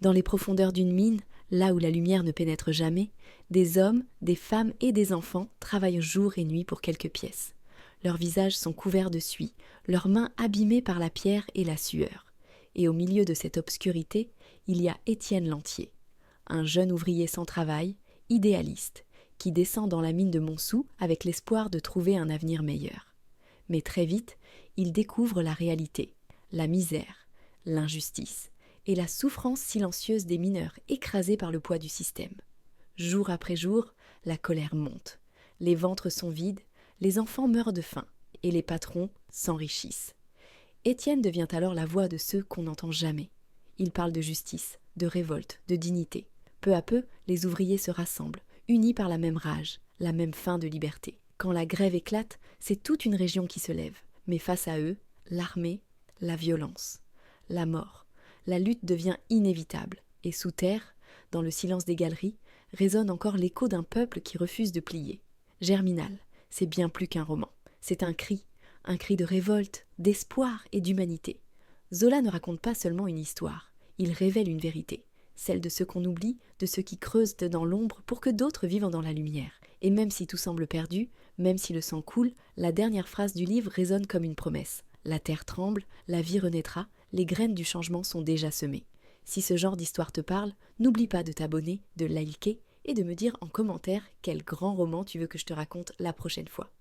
Dans les profondeurs d'une mine, là où la lumière ne pénètre jamais, des hommes, des femmes et des enfants travaillent jour et nuit pour quelques pièces. Leurs visages sont couverts de suie, leurs mains abîmées par la pierre et la sueur. Et au milieu de cette obscurité, il y a Étienne Lantier, un jeune ouvrier sans travail, idéaliste, qui descend dans la mine de Montsou avec l'espoir de trouver un avenir meilleur. Mais très vite, il découvre la réalité, la misère, l'injustice et la souffrance silencieuse des mineurs écrasés par le poids du système. Jour après jour, la colère monte. Les ventres sont vides, les enfants meurent de faim et les patrons s'enrichissent. Étienne devient alors la voix de ceux qu'on n'entend jamais. Il parle de justice, de révolte, de dignité. Peu à peu, les ouvriers se rassemblent, unis par la même rage, la même faim de liberté. Quand la grève éclate, c'est toute une région qui se lève. Mais face à eux, l'armée, la violence, la mort. La lutte devient inévitable. Et sous terre, dans le silence des galeries, résonne encore l'écho d'un peuple qui refuse de plier. Germinal, c'est bien plus qu'un roman. C'est un cri de révolte, d'espoir et d'humanité. Zola ne raconte pas seulement une histoire, il révèle une vérité, celle de ceux qu'on oublie, de ceux qui creusent dans l'ombre pour que d'autres vivent dans la lumière. Et même si tout semble perdu, même si le sang coule, la dernière phrase du livre résonne comme une promesse. La terre tremble, la vie renaîtra, les graines du changement sont déjà semées. Si ce genre d'histoire te parle, n'oublie pas de t'abonner, de liker et de me dire en commentaire quel grand roman tu veux que je te raconte la prochaine fois.